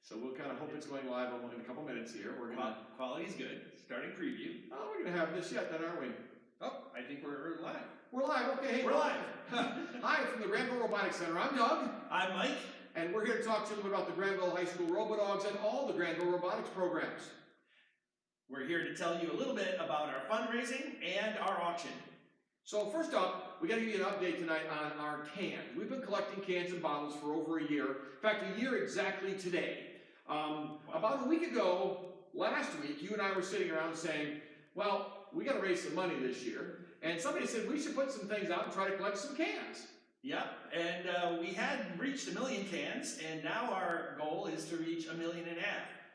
So we'll kind of hope it's going live in a couple minutes here. We're gonna Quality's good. Starting preview. oh, we're gonna have this yet, then, aren't we? Oh, I think we're live. We're live. Okay, hey, We're live. Hi from the Granville Robotics Center. I'm Doug, I'm Mike. and we're here to talk to you a little bit about the Granville High School RoboDawgs and all the Granville robotics programs. We're here to tell you a little bit about our fundraising and our auction. So first up, we got to give you an update tonight on our cans. We've been collecting cans and bottles for over a year. In fact, a year exactly today. About a week ago, last week, you and I were sitting around saying, well, we got to raise some money this year. And somebody said we should put some things out and try to collect some cans. Yep, and we had reached 1 million cans, and now our goal is to reach 1.5 million.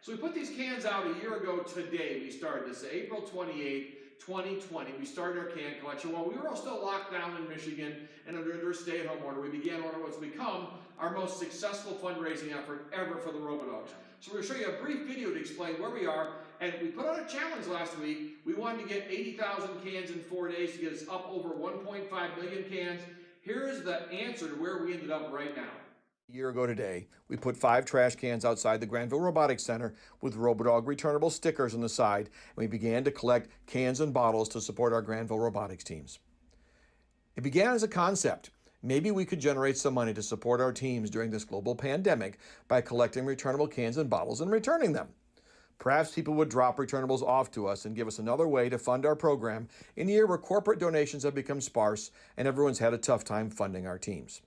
So we put these cans out a year ago today. We started this April 28th. 2020, we started our can collection. While we were all still locked down in Michigan and under a stay-at-home order, we began what has become our most successful fundraising effort ever for the RoboDawgs. So we're going to show you a brief video to explain where we are. And we put out a challenge last week. We wanted to get 80,000 cans in 4 days to get us up over 1.5 million cans. Here is the answer to where we ended up right now. A year ago today, we put 5 trash cans outside the Granville Robotics Center with RoboDawg returnable stickers on the side, and we began to collect cans and bottles to support our Granville robotics teams. It began as a concept. Maybe we could generate some money to support our teams during this global pandemic by collecting returnable cans and bottles and returning them. Perhaps people would drop returnables off to us and give us another way to fund our program in a year where corporate donations have become sparse and everyone's had a tough time funding our teams.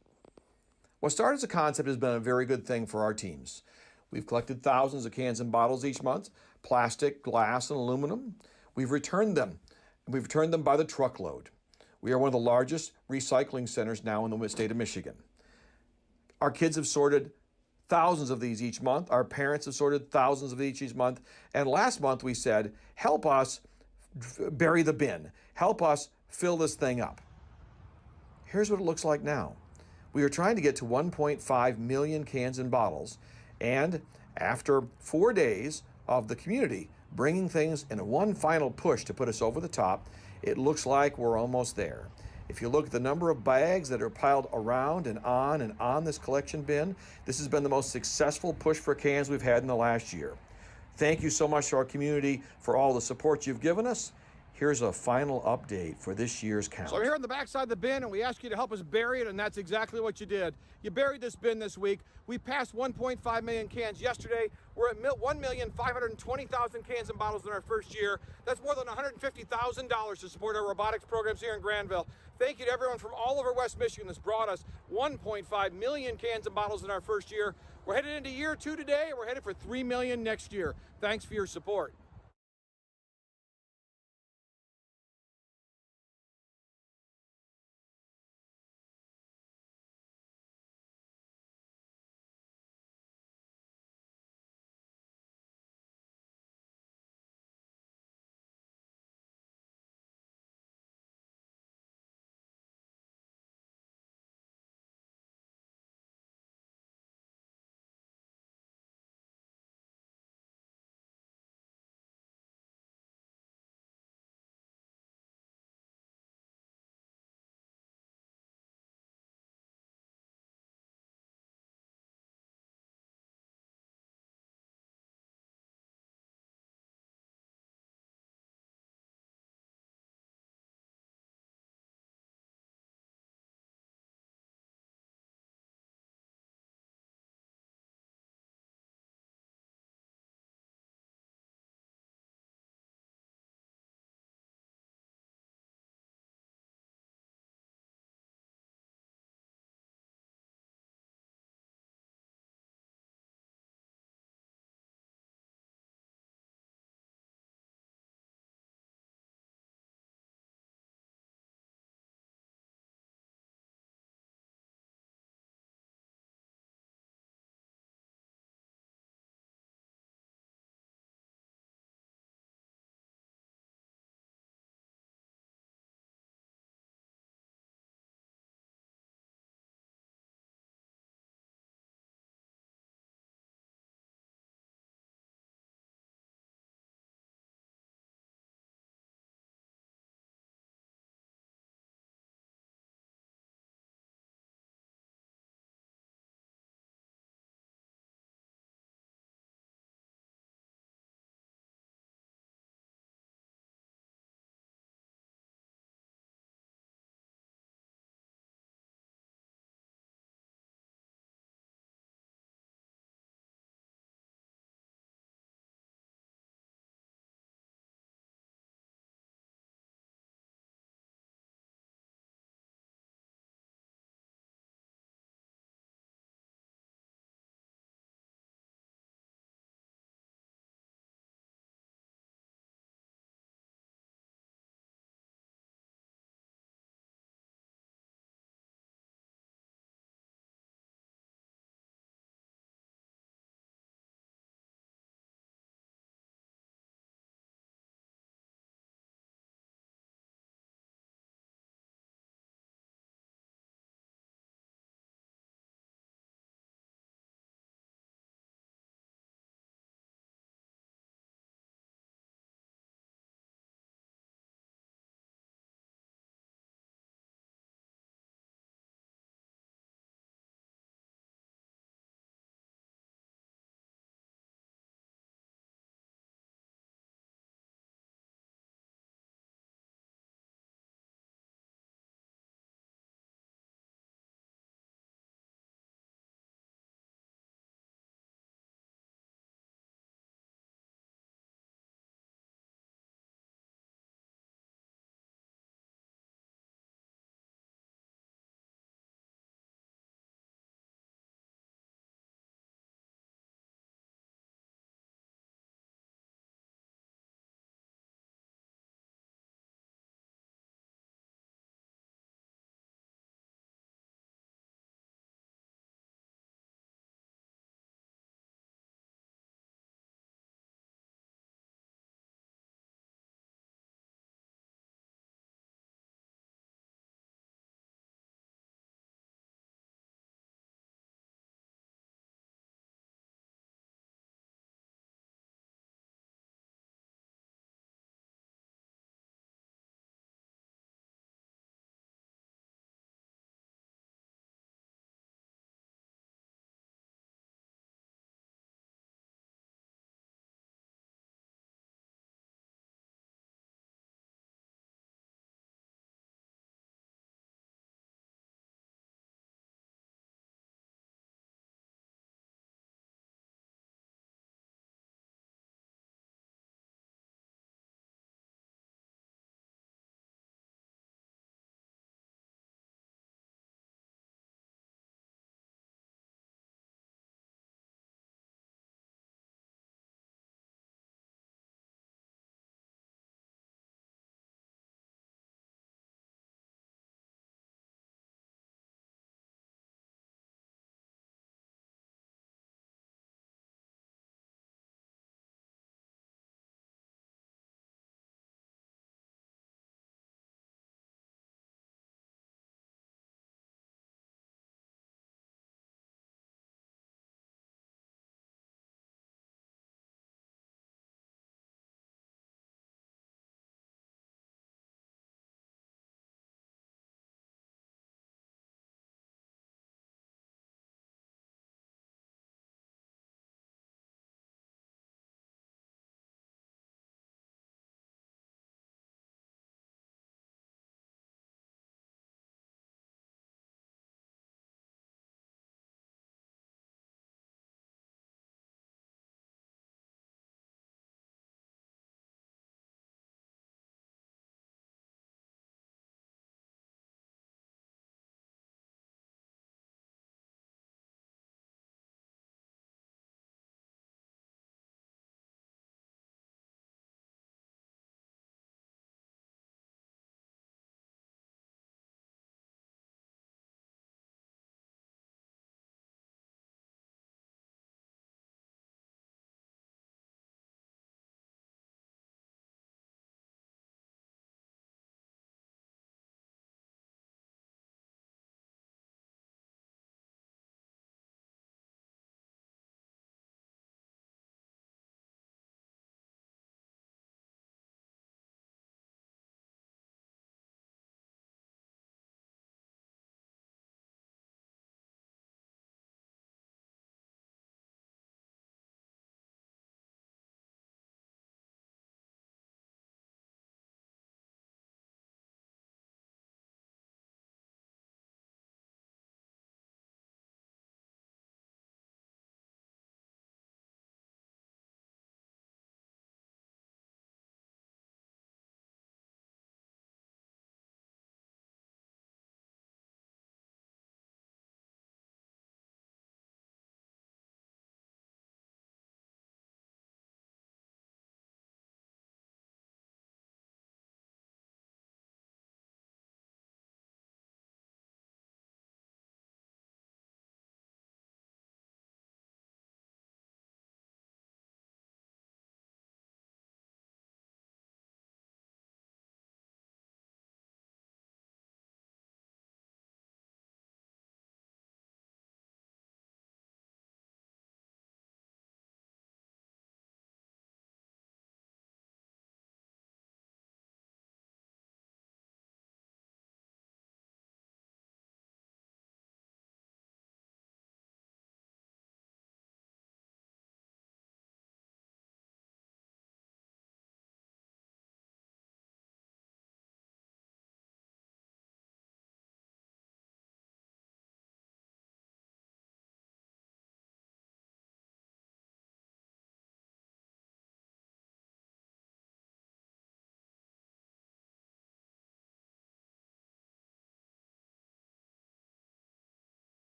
What started as a concept has been a very good thing for our teams. We've collected thousands of cans and bottles each month, plastic, glass, and aluminum. We've returned them, and we've returned them by the truckload. We are one of the largest recycling centers now in the state of Michigan. Our kids have sorted thousands of these each month. Our parents have sorted thousands of each month. And last month we said, help us bury the bin. Help us fill this thing up. Here's what it looks like now. We are trying to get to 1.5 million cans and bottles, and after 4 days of the community bringing things in one final push to put us over the top, it looks like we're almost there. If you look at the number of bags that are piled around and on this collection bin, this has been the most successful push for cans we've had in the last year. Thank you so much to our community for all the support you've given us. Here's a final update for this year's count. So we're here on the back side of the bin, and we ask you to help us bury it, and that's exactly what you did. You buried this bin this week. We passed 1.5 million cans yesterday. We're at 1,520,000 cans and bottles in our first year. That's more than $150,000 to support our robotics programs here in Granville. Thank you to everyone from all over West Michigan that's brought us 1.5 million cans and bottles in our first year. We're headed into year 2 today, and we're headed for 3 million next year. Thanks for your support.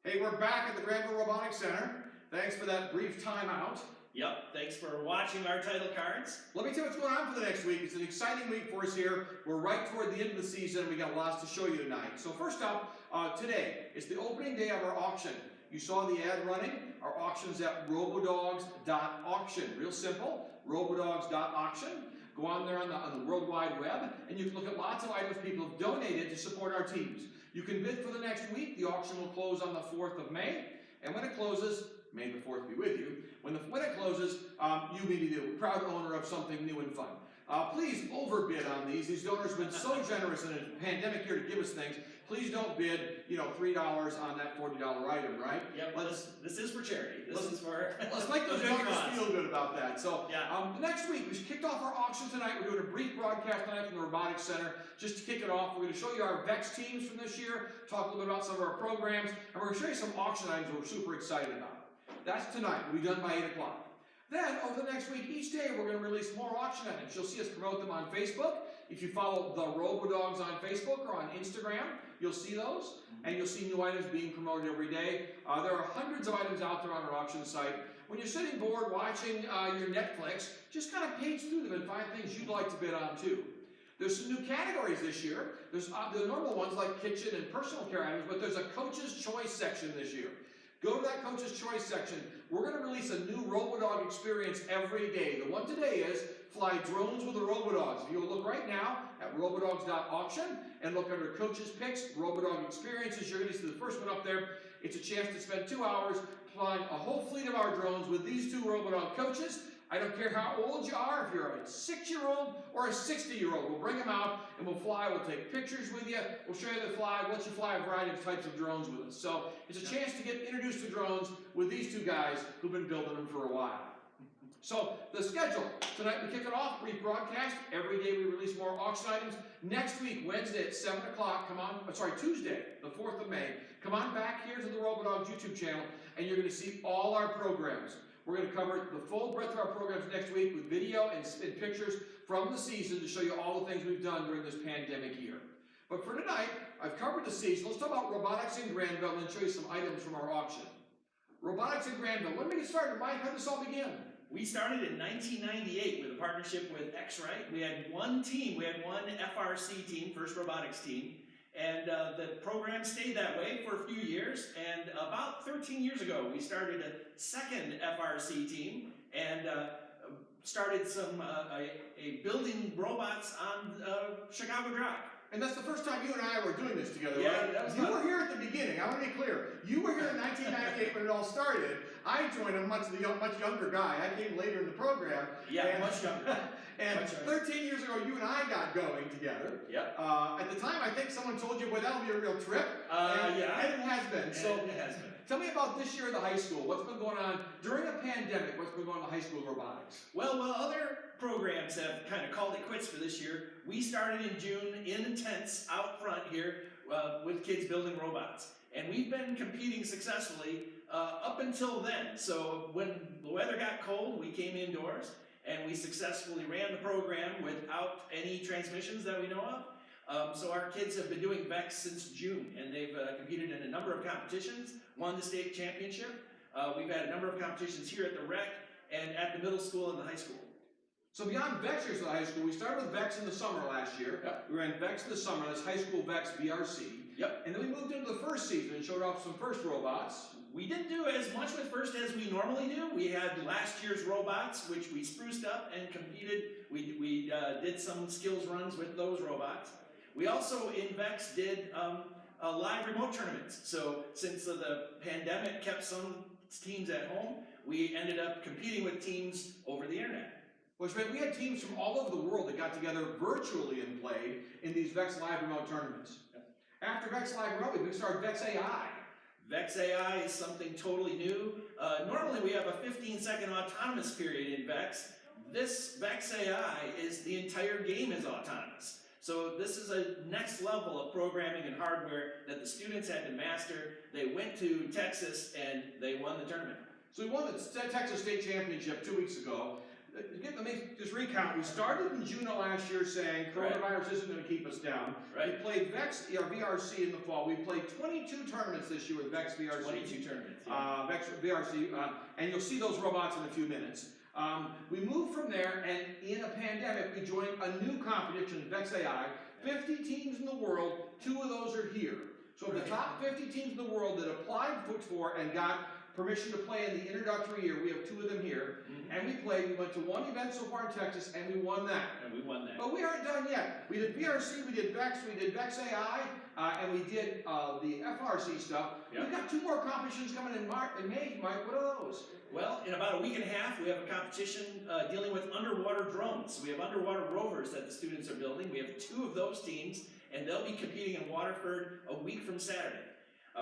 Hey, we're back at the Granville Robotics Center. Thanks for that brief timeout. Yep, thanks for watching our title cards. Let me tell you what's going on for the next week. It's an exciting week for us here. We're right toward the end of the season. We got lots to show you tonight. So first up, today, it's the opening day of our auction. You saw the ad running. Our auction's at RoboDawgs.auction. Real simple, RoboDawgs.auction. Go on there on the World Wide Web, and you can look at lots of items people have donated to support our teams. You can bid for the next week. The auction will close on the 4th of May, and when it closes, may the 4th be with you. When it closes, you may be the proud owner of something new and fun. Please overbid on these. These donors have been so generous in a pandemic year to give us things. Please don't bid, $3 on that $40 item, right? Yep, this is for charity. This is for... Let's make those donors feel good about that. So, yeah. Next week, we kicked off our auction tonight. We're doing a brief broadcast tonight from the Robotics Center. Just to kick it off, we're going to show you our VEX teams from this year, talk a little bit about some of our programs, and we're going to show you some auction items we're super excited about. That's tonight. We'll be done by 8 o'clock. Then, over the next week, each day, we're going to release more auction items. You'll see us promote them on Facebook. If you follow the RoboDawgs on Facebook or on Instagram, you'll see those, and you'll see new items being promoted every day. There are hundreds of items out there on our auction site. When you're sitting bored watching your Netflix, just kind of page through them and find things you'd like to bid on too. There's some new categories this year. There's the normal ones like kitchen and personal care items, but there's a Coach's Choice section this year. Go to that Coach's Choice section. We're going to release a new RoboDawg experience every day. The one today is fly drones with the RoboDawgs. If you'll look right now at RoboDawgs.auction and look under Coach's Picks, RoboDawg Experiences, you're going to see the first one up there. It's a chance to spend 2 hours flying a whole fleet of our drones with these two RoboDawg coaches. I don't care how old you are, if you're a 6-year-old or a 60-year-old. We'll bring them out and we'll fly. We'll take pictures with you. We'll show you the fly. We'll let you fly a variety of types of drones with us. So it's a chance to get introduced to drones with these two guys who've been building them for a while. So the schedule. Tonight we kick it off, brief broadcast. Every day we release more auction items. Next week, Wednesday at 7 o'clock, Tuesday, the 4th of May, come on back here to the RoboDawgs YouTube channel and you're going to see all our programs. We're going to cover the full breadth of our programs next week with video and pictures from the season to show you all the things we've done during this pandemic year. But for tonight, I've covered the season. Let's talk about robotics in Granville and then show you some items from our auction. Robotics in Granville. When did we get started, Mike? How did this all begin? We started in 1998 with a partnership with X-Rite. We had one team. We had one FRC team, First Robotics Team. And the program stayed that way for a few years, and about 13 years ago, we started a second FRC team and started a building robots on Chicago Drive. And that's the first time you and I were doing this together, yeah, right? That was you were here at the beginning. I want to be clear. You were here in 1998 when it all started. I joined a much younger guy. I came later in the program. Yeah, much younger. And 13 years ago, you and I got going together. Yep. At the time, I think someone told you, well, that'll be a real trip. Yeah. And it has been. And so it has been. Tell me about this year at the high school. What's been going on during a pandemic? What's been going on in the high school robotics? Well, other programs have kind of called it quits for this year. We started in June in tents out front here with kids building robots. And we've been competing successfully up until then. So when the weather got cold, we came indoors and we successfully ran the program without any transmissions that we know of. So our kids have been doing VEX since June, and they've competed in a number of competitions, won the state championship. We've had a number of competitions here at the rec and at the middle school and the high school. So beyond VEX years at the high school, we started with VEX in the summer last year. Yep. We ran VEX in the summer, that's high school VEX VRC. Yep. And then we moved into the first season and showed off some first robots. We didn't do as much with first as we normally do. We had last year's robots, which we spruced up and competed. We did some skills runs with those robots. We also, in VEX, did live remote tournaments. So since the pandemic kept some teams at home, we ended up competing with teams over the internet. Which meant we had teams from all over the world that got together virtually and played in these VEX live remote tournaments. Yep. After VEX live remote, we started VEX AI. VEX AI is something totally new. Normally we have a 15-second autonomous period in VEX. This VEX AI is the entire game is autonomous. So this is a next level of programming and hardware that the students had to master. They went to Texas and they won the tournament. So we won the Texas State Championship 2 weeks ago. let me just recount. We started in June of last year saying coronavirus isn't going to keep us down. Right. We played VEX, VRC in the fall. We played 22 tournaments this year with VEX VRC. 22 tournaments. Yeah. VEX VRC, and you'll see those robots in a few minutes. We moved from there, and in a pandemic, we joined a new competition, VEX AI. 50 teams in the world, 2 of those are here. So of the top 50 teams in the world that applied for and got permission to play in the introductory year, we have 2 of them here. And we played, we went to 1 event so far in Texas, and we won that. And we won that. But we aren't done yet. We did VRC, we did VEX, we did VEX AI, and we did the FRC stuff. Yep. We've got 2 more competitions coming in May, Mike. What are those? Well, in about a week and a half, we have a competition dealing with underwater drones. So we have underwater rovers that the students are building. We have 2 of those teams, and they'll be competing in Waterford a week from Saturday.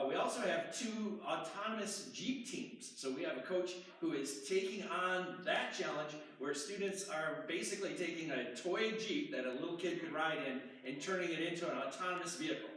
We also have 2 autonomous Jeep teams. So we have a coach who is taking on that challenge where students are basically taking a toy Jeep that a little kid could ride in and turning it into an autonomous vehicle.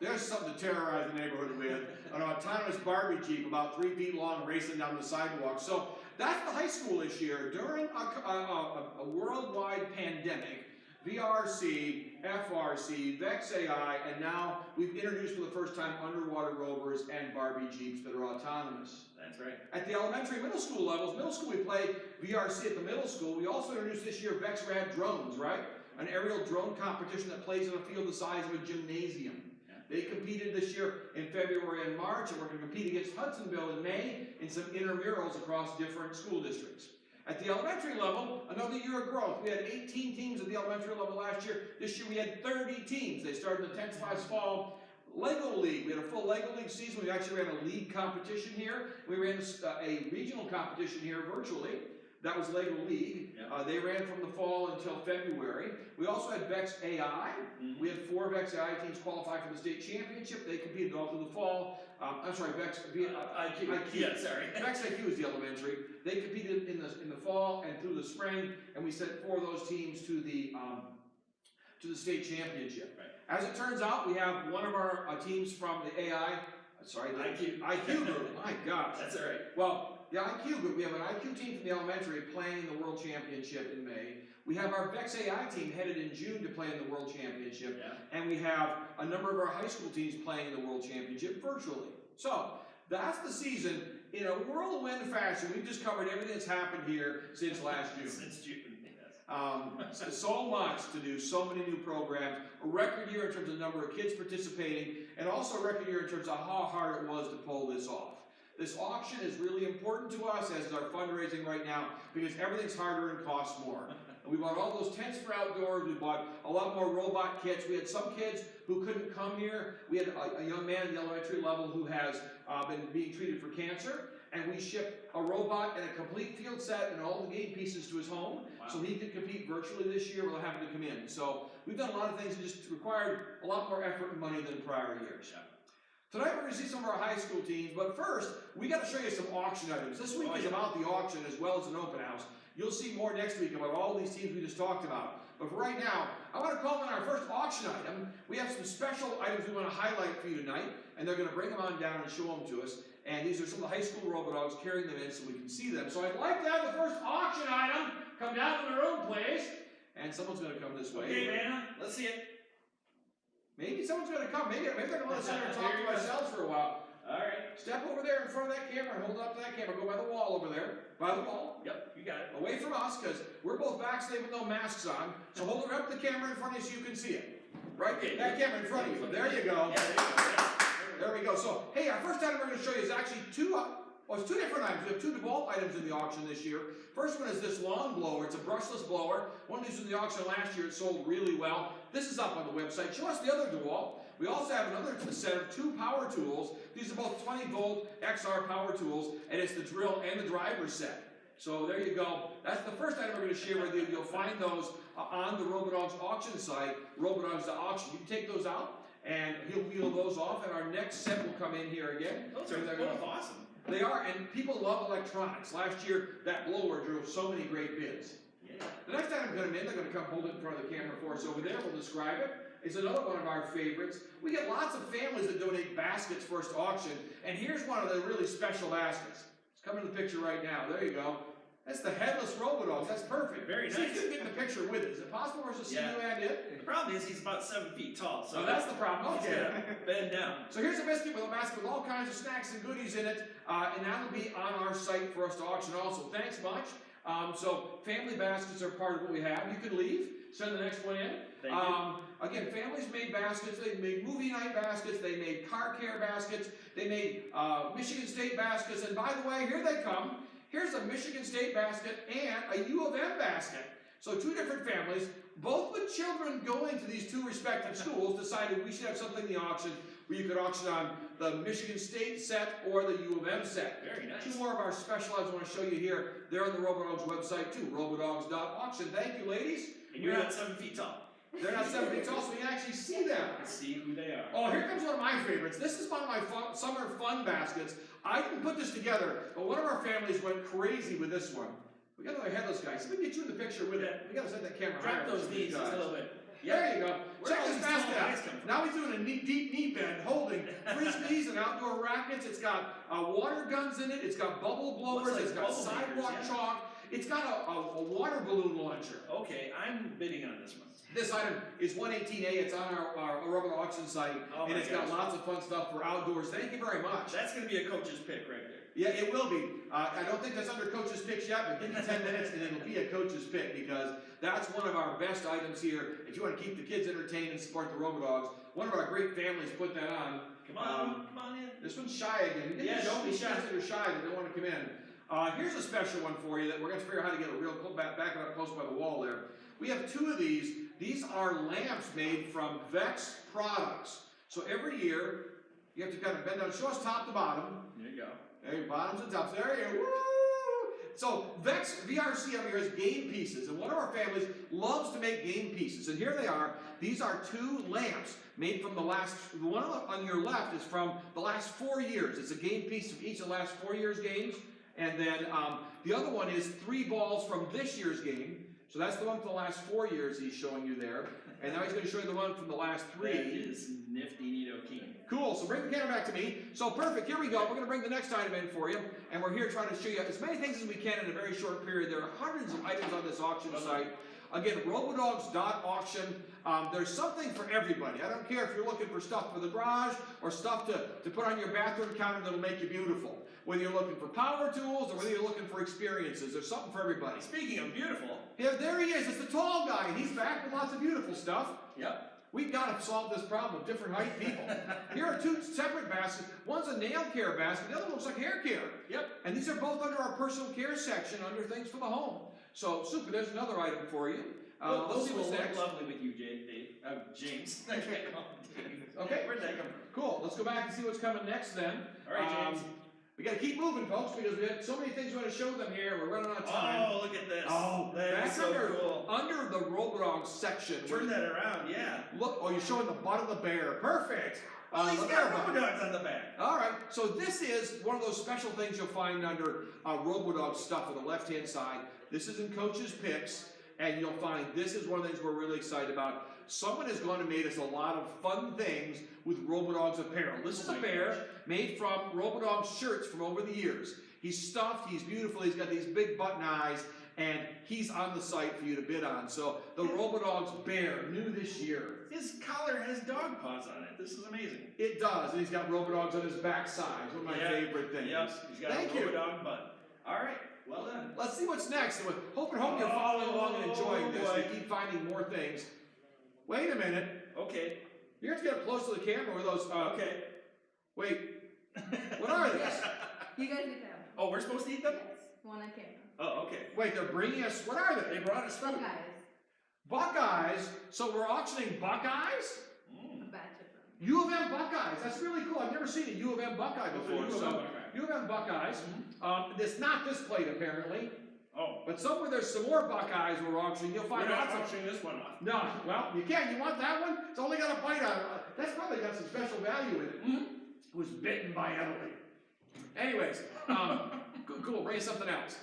There's something to terrorize the neighborhood with. An autonomous Barbie Jeep about 3 feet long racing down the sidewalk. So that's the high school this year. During a worldwide pandemic, VRC, FRC, VEX AI, and now we've introduced for the first time underwater rovers and Barbie Jeeps that are autonomous. That's right. At the elementary middle school levels, middle school we played VRC at the middle school. We also introduced this year VEX Rad drones, right? An aerial drone competition that plays in a field the size of a gymnasium. They competed this year in February and March, and we're going to compete against Hudsonville in May in some intramurals across different school districts. At the elementary level, another year of growth. We had 18 teams at the elementary level last year. This year we had 30 teams. They started the 10th last fall. Lego League. We had a full Lego League season. We actually ran a league competition here. We ran a regional competition here virtually. That was Lego League. Yep. They ran from the fall until February. We also had VEX AI. We had 4 VEX AI teams qualify for the state championship. They competed all through the fall. I'm sorry, VEX IQ. Yeah, sorry. VEX IQ is the elementary. They competed in the fall and through the spring, and we sent 4 of those teams to the state championship. Right. As it turns out, we have one of our teams from the IQ group. My gosh. That's all right. Well, the IQ group, we have an IQ team from the elementary playing in the World Championship in May. We have our VEX AI team headed in June to play in the World Championship. Yeah. And we have a number of our high school teams playing in the World Championship virtually. So, that's the season. In a whirlwind fashion, we've just covered everything that's happened here since last June. Since June, yes. So much to do, so many new programs, a record year in terms of number of kids participating, and also a record year in terms of how hard it was to pull this off. This auction is really important to us, as is our fundraising right now, because everything's harder and costs more. And we bought all those tents for outdoors. We bought a lot more robot kits. We had some kids who couldn't come here. We had a young man at the elementary level who has been being treated for cancer. And we shipped a robot and a complete field set and all the game pieces to his home. Wow. So he could compete virtually this year without having to come in. So we've done a lot of things that just required a lot more effort and money than prior years. Yeah. Tonight we're going to see some of our high school teams, but first, we got to show you some auction items. This week is about the auction as well as an open house. You'll see more next week about all these teams we just talked about. But for right now, I want to call in our first auction item. We have some special items we want to highlight for you tonight, and they're going to bring them on down and show them to us. And these are some of the high school RoboDawgs carrying them in so we can see them. So I'd like to have the first auction item come down to their own place. And someone's going to come this way. Okay, Vanna, let's see it. Maybe someone's going to come. Maybe they're going to let us sit here and talk to ourselves for a while. All right. Step over there in front of that camera and hold up to that camera. Go by the wall over there. By the wall. Yep, you got it. Away from us, because we're both vaccinated with no masks on. So hold it up to the camera in front of you so you can see it. Right? Okay. That camera in front of you. There you go. Yeah, there you go. There we go. So, hey, our first item we're going to show you is actually two different items. We have 2 DeWalt items in the auction this year. First one is this lawn blower. It's a brushless blower. One of these was in the auction last year. It sold really well. This is up on the website. Show us the other DeWalt. We also have another set of 2 power tools. These are both 20-volt XR power tools, and it's the drill and the driver set. So there you go. That's the first item we're going to share with you. You'll find those on the RoboDawgs auction site, RoboDawgs.auction. You can take those out, and he'll wheel those off, and our next set will come in here again. Those are awesome. They are, and people love electronics. Last year, that blower drove so many great bids. Yeah. The next item going to come in, they're going to come hold it in front of the camera for us over there. We'll describe it. It's another one of our favorites. We get lots of families that donate baskets first auction, and here's one of the really special baskets. It's coming in the picture right now. There you go. That's the headless RoboDawgs. That's perfect. Very See, nice. you get in the picture with it. Is it possible for us to see Yeah. you and it? The problem is he's about 7 feet tall, so So that's the problem. he's Okay. gotta bend down. So here's a biscuit with a basket with all kinds of snacks and goodies in it, and that'll be on our site for us to auction also. Thanks much. So family baskets are part of what we have. You could leave. Send the next one in. Thank you. Again, families made baskets. They made movie night baskets. They made car care baskets. They made Michigan State baskets. And by the way, here they come. Here's a Michigan State basket and a U of M basket. So two different families, both with children going to these two respective schools, decided we should have something in the auction where you could auction on the Michigan State set or the U of M set. Very nice. Two more of our special items I want to show you here. They're on the RoboDawgs website too, RoboDawgs.auction. Thank you, ladies. And you're not 7 feet tall. They're not 7 feet tall, so you can actually see them. Let's see who they are. Oh, here comes one of my favorites. This is one of my summer fun baskets. I didn't put this together, but one of our families went crazy with this one. We got another headless guy. So we can get you in the picture with it. We got to set that camera higher. Drop those knees just a little bit. There you go. Where Check all this these tall basket guys out. come from? Now he's doing a deep knee bend, holding frisbees and outdoor rackets. It's got water guns in it. It's got bubble blowers. Looks like It's got bubble sidewalk makers, yeah. chalk. It's got a water balloon launcher. Okay, I'm bidding on this one. This item is 118A. It's on our Robot auction site, Oh and my it's got gosh. lots of fun stuff for outdoors. Thank you very much. That's going to be a coach's pick right there. Yeah, it will be. I don't think that's under coach's picks yet, but give me 10 minutes and it'll be a coach's pick because that's one of our best items here. If you want to keep the kids entertained and support the RoboDawgs, one of our great families put that on. Come on in. This one's shy again. Yeah, don't be shy. Kids that are shy that don't want to come in. Here's a special one for you that we're going to figure out how to get a real back it up close by the wall there. We have two of these. These are lamps made from Vex products. So every year, you have to kind of bend down, show us top to bottom. There you go. There, bottoms and tops. There you go. Woo! So Vex VRC over here is game pieces, and one of our families loves to make game pieces. And here they are. These are two lamps made from the last. The one on your left is from the last 4 years. It's a game piece of each of the last 4 years' games, and then the other one is 3 balls from this year's game. So that's the one from the last 4 years he's showing you there. And now he's going to show you the one from the last 3. That is nifty neato keen. Cool, so bring the camera back to me. So perfect, here we go. We're going to bring the next item in for you. And we're here trying to show you as many things as we can in a very short period. There are hundreds of items on this auction site. Again, RoboDawgs.auction. There's something for everybody. I don't care if you're looking for stuff for the garage or stuff to put on your bathroom counter that'll make you beautiful. Whether you're looking for power tools or whether you're looking for experiences, there's something for everybody. Speaking of beautiful. Yeah, there he is. It's the tall guy, and he's back with lots of beautiful stuff. Yep. We've got to solve this problem of different height people. Here are two separate baskets. One's a nail care basket, the other one looks like hair care. Yep. And these are both under our personal care section, under things for the home. So, super, there's another item for you. Well, Let's those see will what's look next. lovely with you, James. I can't call him Dave. Okay. Where'd that come from? Cool, let's go back and see what's coming next then. All right, James. We got to keep moving, folks, because we have so many things we want to show them here. We're running out of time. Oh, look at this. Oh, that is back so cool. under the RoboDawgs section. Turn that around, yeah. Look, oh, you're showing the butt of the bear. Perfect. Oh, he's the got bear butt. RoboDawgs on the back. All right, so this is one of those special things you'll find under RoboDawgs stuff on the left-hand side. This is in Coach's Picks, and you'll find this is one of the things we're really excited about. Someone has gone and made us a lot of fun things with RoboDawgs apparel. This is a bear made from RoboDawgs shirts from over the years. He's stuffed, he's beautiful, he's got these big button eyes, and he's on the site for you to bid on. So the RoboDawgs bear, new this year. His collar has dog paws on it. This is amazing. It does, and he's got RoboDawgs on his backside. One of my favorite things. Yep, he's got Thank a you. RoboDawg butt. All right, well done. Let's see what's next. Hope you're following along and enjoying this. We keep finding more things. Wait a minute. Okay. You're going to get up close to the camera with those. Okay. Wait. What are these? You guys eat them. Oh, we're supposed to eat them? Yes, one on camera. Oh, okay. Wait, they're bringing us. What are they? They brought us food. Buckeyes. Buckeyes. So we're auctioning Buckeyes? A batch of them. U of M Buckeyes. That's really cool. I've never seen a U of M Buckeye before. So U of M Buckeyes. It's not this plate apparently. Oh. But somewhere there's some more Buckeyes we're auctioning. You'll find We're not lots of. auctioning this one off. No, well, you can. You want that one? It's only got a bite on it. That's probably got some special value in it. It was bitten by Emily. Anyways, cool. Bring something else.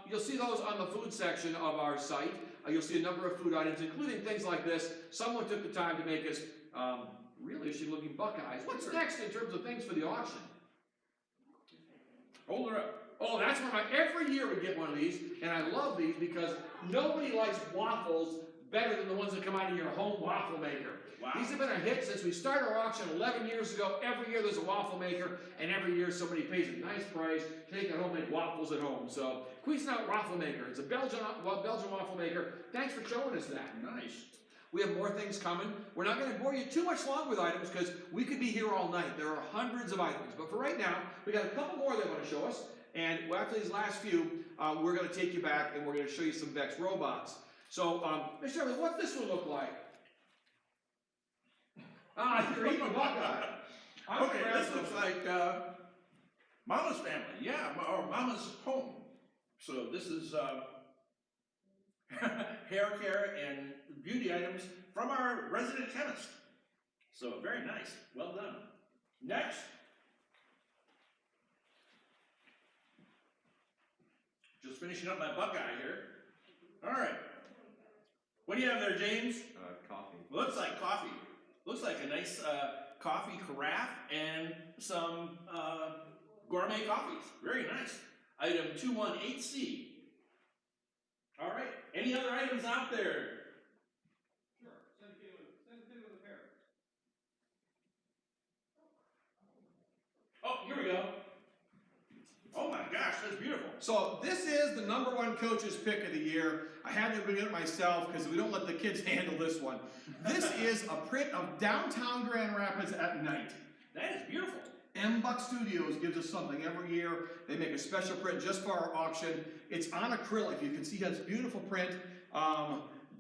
You'll see those on the food section of our site. You'll see a number of food items, including things like this. Someone took the time to make us really interesting-looking Buckeyes. What's next in terms of things for the auction? Hold her up. Oh, that's one of my, every year we get one of these, and I love these because nobody likes waffles better than the ones that come out of your home waffle maker. Wow. These have been a hit since we started our auction 11 years ago. Every year there's a waffle maker, and every year somebody pays a nice price to take it home and make waffles at home. So, Cuisinart Waffle Maker. It's a Belgian waffle maker. Thanks for showing us that. Nice. We have more things coming. We're not going to bore you too much long with items because we could be here all night. There are hundreds of items. But for right now, we got a couple more they want to show us. And after these last few, we're going to take you back and we're going to show you some Vex robots. So, Mr. Shirley, what's this one look like? Ah, you're eating a Buckeye. Okay, this looks like Mama's family, yeah, or Mama's home. So this is hair care and beauty items from our resident chemist. So very nice, well done. Next. Just finishing up my Buckeye here. All right. What do you have there, James? Coffee. Looks like coffee. Looks like a nice coffee carafe and some gourmet coffees. Very nice. Item 218C. All right. Any other items out there? Sure. Send it with a pair. Oh, here we go. Oh my gosh, that's beautiful. So this is the #1 coach's pick of the year. I had to bring it myself because we don't let the kids handle this one. This is a print of downtown Grand Rapids at night. That is beautiful. M-Buck Studios gives us something every year. They make a special print just for our auction. It's on acrylic. You can see that's beautiful print.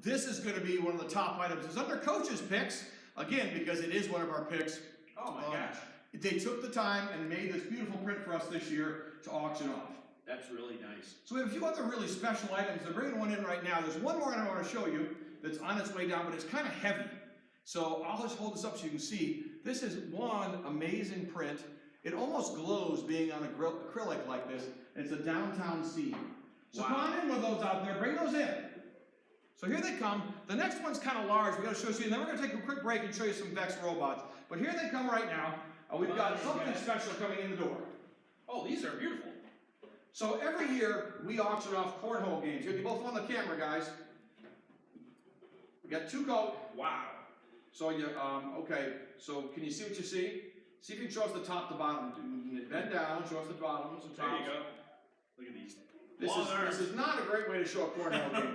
This is going to be one of the top items. It's under coach's picks, again, because it is one of our picks. Oh my gosh. They took the time and made this beautiful print for us this year to auction off. That's really nice. So we have a few other really special items. They're bringing one in right now. There's one more I want to show you that's on its way down, but it's kind of heavy. So I'll just hold this up so you can see. This is one amazing print. It almost glows being on acrylic like this. And it's a downtown scene. So come on in with those out there. Bring those in. So here they come. The next one's kind of large. We're going to show you. And then we're going to take a quick break and show you some Vex robots. But here they come right now. We've got something special coming in the door. Oh, these are beautiful. So every year we auction off cornhole games. You'll be both on the camera, guys. We got two coat. Wow. So you, okay. So can you see what you see? See if you can show us the top to bottom. Bend down. Show us the bottoms and There tops. you go. Look at these. This is not a great way to show a cornhole game.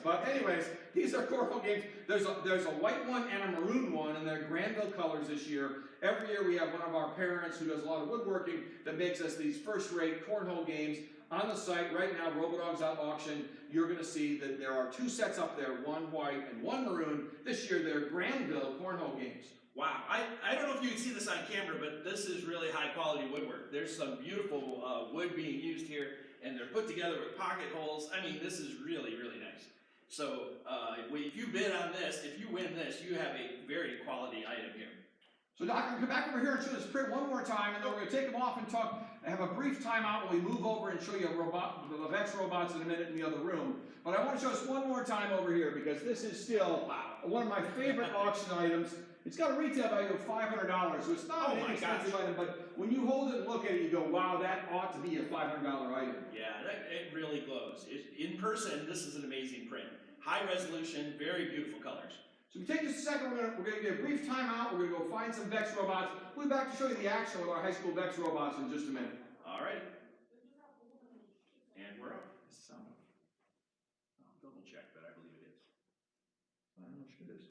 But anyways, these are cornhole games. There's a white one and a maroon one, and they're Granville colors this year. Every year we have one of our parents who does a lot of woodworking that makes us these first-rate cornhole games. On the site right now, RoboDawgs out auction, you're going to see that there are two sets up there, one white and one maroon. This year they're Granville cornhole games. Wow, I don't know if you can see this on camera, but this is really high quality woodwork. There's some beautiful wood being used here, and they're put together with pocket holes. I mean, this is really, really nice. So if you bid on this, if you win this, you have a very quality item here. So Doc, I'm going to come back over here and show this print one more time, and then we're going to take them off and talk, have a brief timeout while we move over and show you the Vex robots in a minute in the other room. But I want to show us one more time over here, because this is still one of my favorite auction items. It's got a retail value of $500, so it's not an inexpensive item, but when you hold it and look at it, you go, wow, that ought to be a $500 item. Yeah, it really glows. In person, this is an amazing print. High resolution, very beautiful colors. So if you take just a second, we're going to get a brief timeout. We're going to go find some Vex robots. We'll be back to show you the action with our high school Vex robots in just a minute. All right. And we're up. I'll double check, but I believe it is. I'm not sure it is.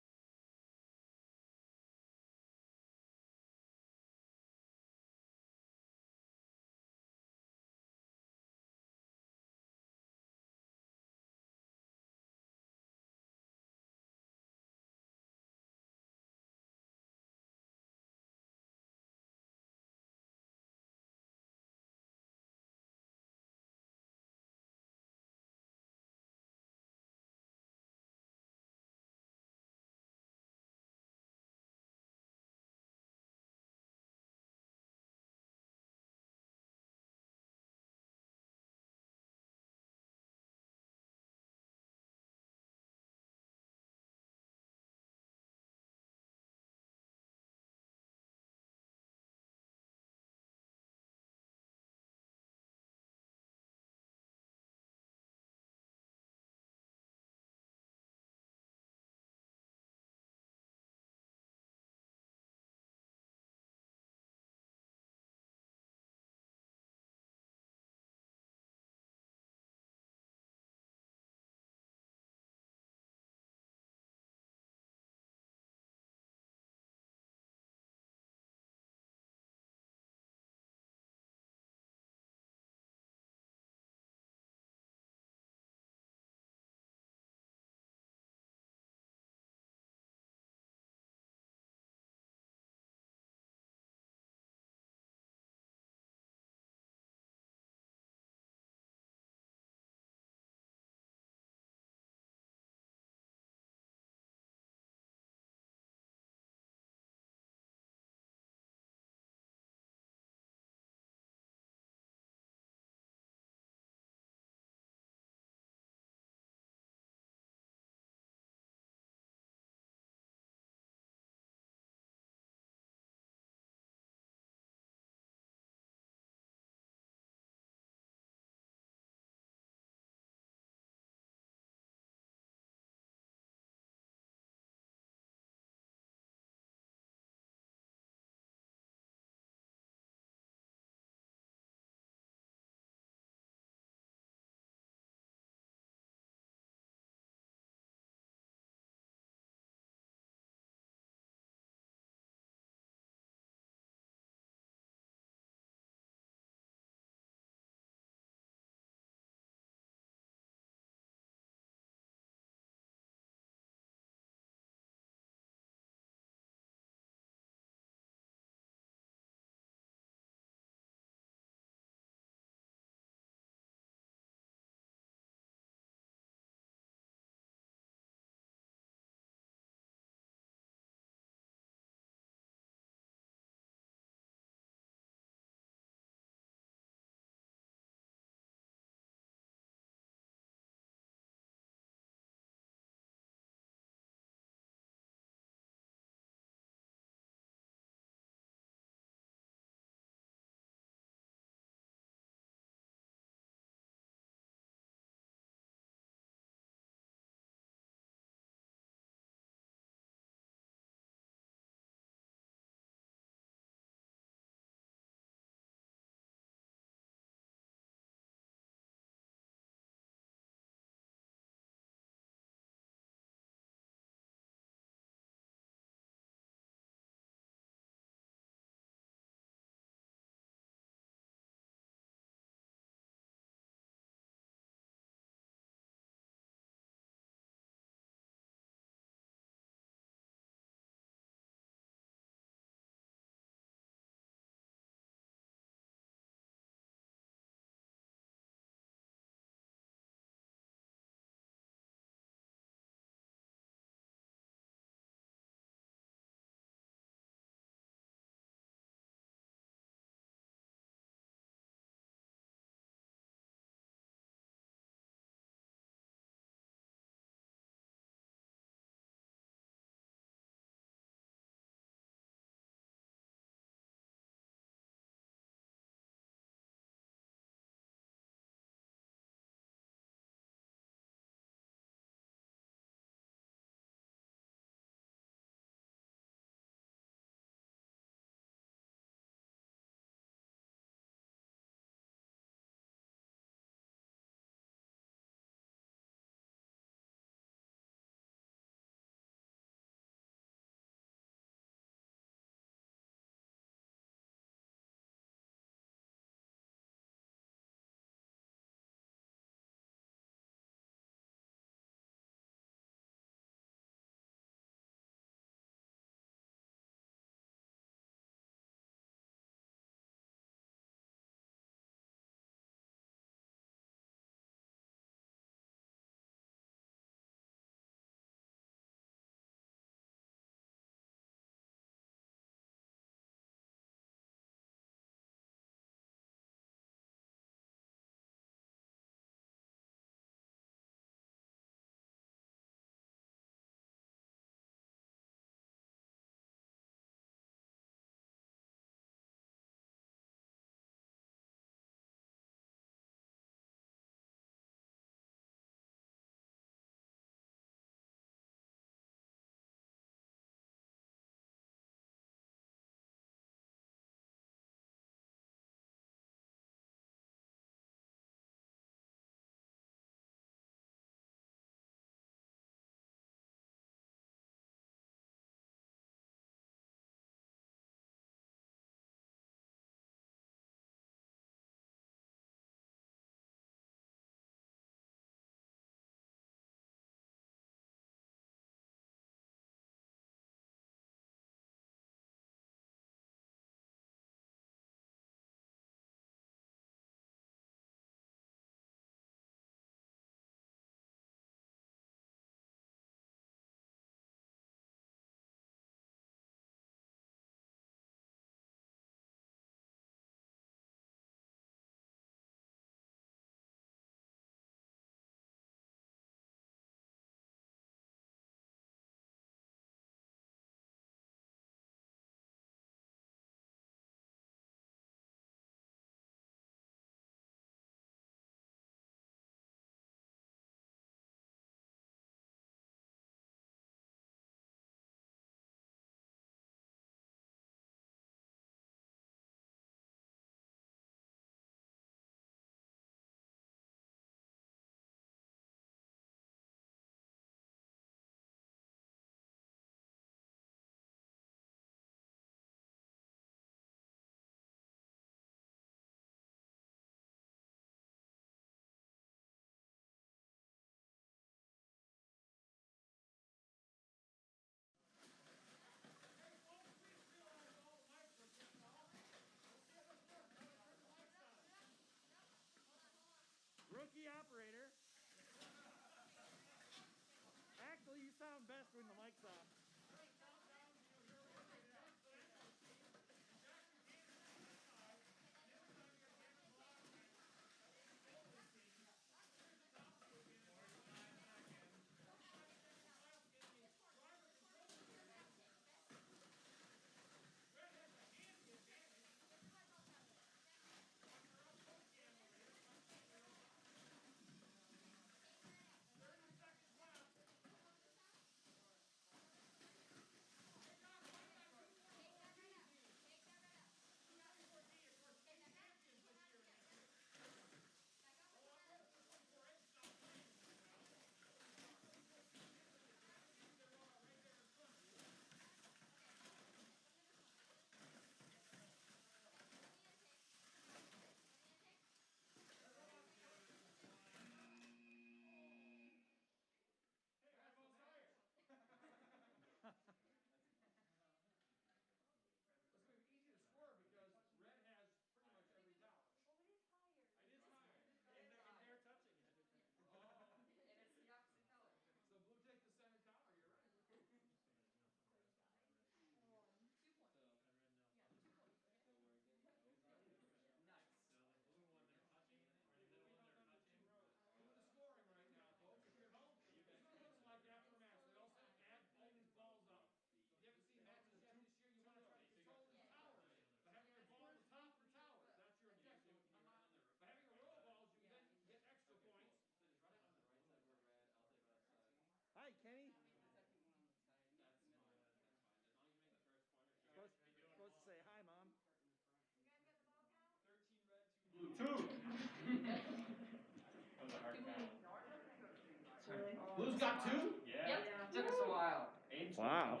Wow.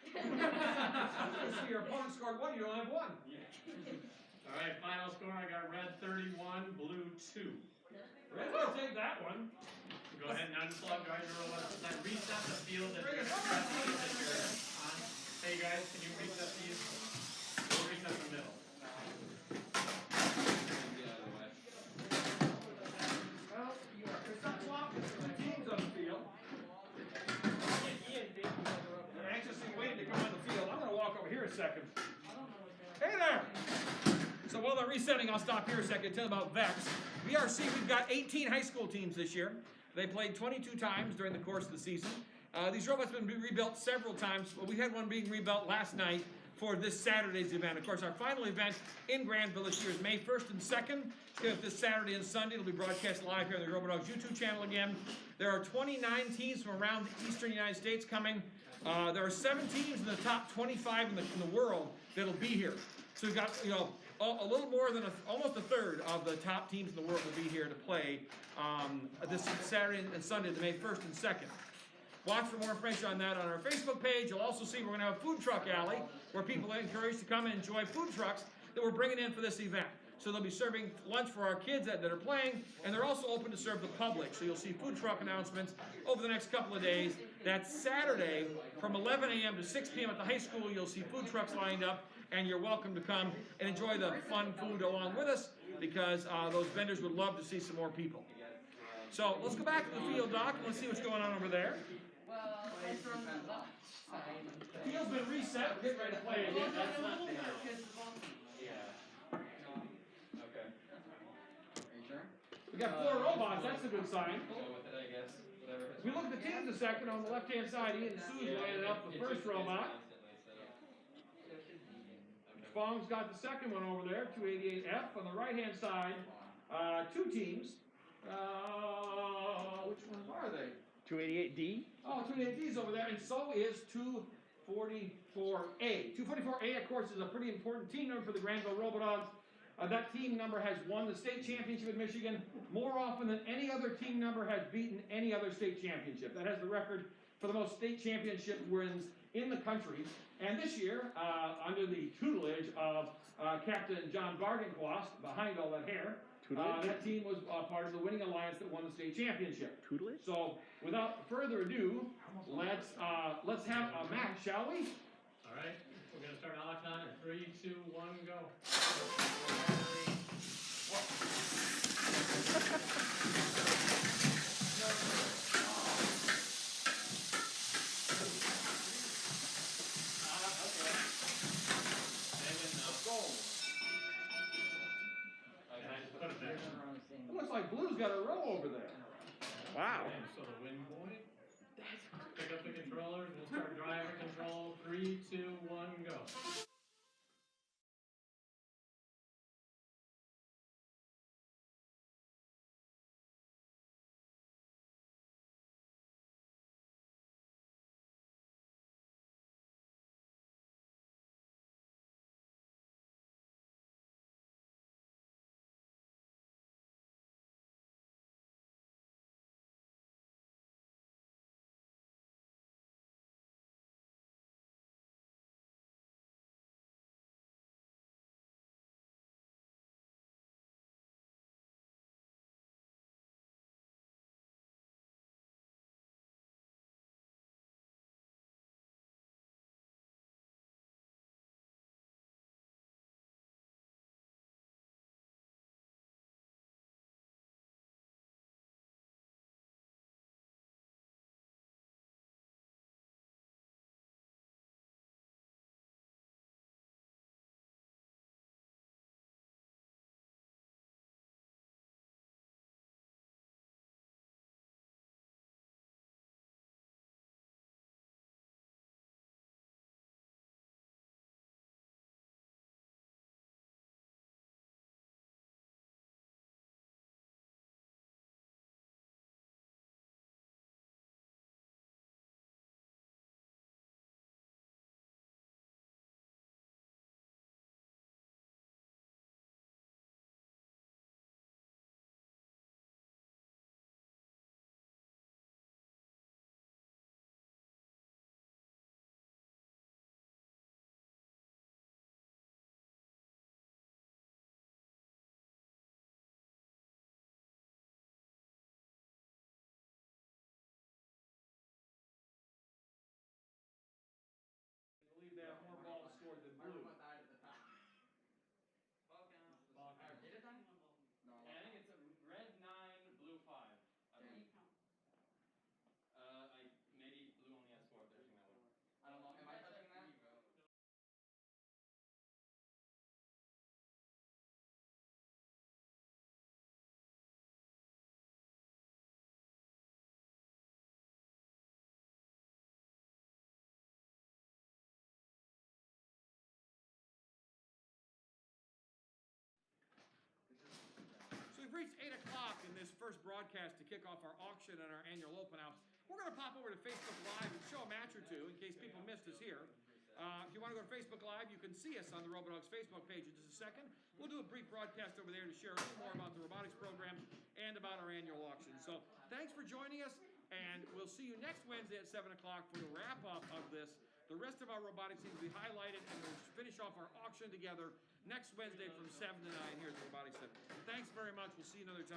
So your opponent scored 1, you only have 1. All right, final score, I got red 31, blue 2. Red's gonna take that one. Go ahead and unplug guys your robots, then reset the field that you're on. Hey guys, can you reset these? We'll reset the middle. Well, there's not swapping the teams on the field. They're anxiously waiting to come on the field. I'm gonna walk over here a second. Hey there! So while they're resetting, I'll stop here a second and tell you about VEX. VRC, we've got 18 high school teams this year. They played 22 times during the course of the season. These robots have been rebuilt several times. Well, we had one being rebuilt last night for this Saturday's event. Of course, our final event in Granville this year is May 1st and 2nd. This Saturday and Sunday. It'll be broadcast live here on the RoboDawgs YouTube channel again. There are 29 teams from around the eastern United States coming. There are 7 teams in the top 25 in the world that'll be here. So we've got, a little more than almost a third of the top teams in the world will be here to play this Saturday and Sunday, the May 1st and 2nd. Watch for more information on that on our Facebook page. You'll also see we're going to have a food truck alley where people are encouraged to come and enjoy food trucks that we're bringing in for this event. So they'll be serving lunch for our kids that are playing, and they're also open to serve the public. So you'll see food truck announcements over the next couple of days. That Saturday from 11 a.m. to 6 p.m. at the high school, you'll see food trucks lined up, and you're welcome to come and enjoy the fun food along with us because those vendors would love to see some more people. So let's go back to the field, Doc, and let's see what's going on over there. The field's been reset. We're getting ready to play again. We got 4 robots. That's a good sign. We look at the teams a second. On the left-hand side, Ian Sue's lining up the first robot. Fong's got the second one over there, 288F. On the right-hand side, 2 teams. Which ones are they? 288D. Oh, 288D's over there, and so is 244A. 244A, of course, is a pretty important team number for the Granville RoboDawgs. That team number has won the state championship in Michigan more often than any other team number has beaten any other state championship. That has the record for the most state championship wins in the country. And this year, under the tutelage of Captain John Bargenquast, behind all that hair, that team was part of the winning alliance that won the state championship. Tutelage? So, without further ado, let's have a match, shall we? All right, we're going to start our time in 3, 2, 1, go. It looks like Blue's got a row over there. Wow. Okay, so the wind point. Pick up the controllers. We'll start driver control. 3, 2, 1, go. this first broadcast to kick off our auction and our annual open house, we're going to pop over to Facebook Live and show a match or two in case people missed us here. If you want to go to Facebook Live, you can see us on the RoboDawgs Facebook page in just a second. We'll do a brief broadcast over there to share a little more about the robotics program and about our annual auction. So thanks for joining us, and we'll see you next Wednesday at 7 o'clock for the wrap-up of this. The rest of our robotics teams will be highlighted, and we'll finish off our auction together next Wednesday from 7 to 9 here at the Robotics Center. Thanks very much. We'll see you another time.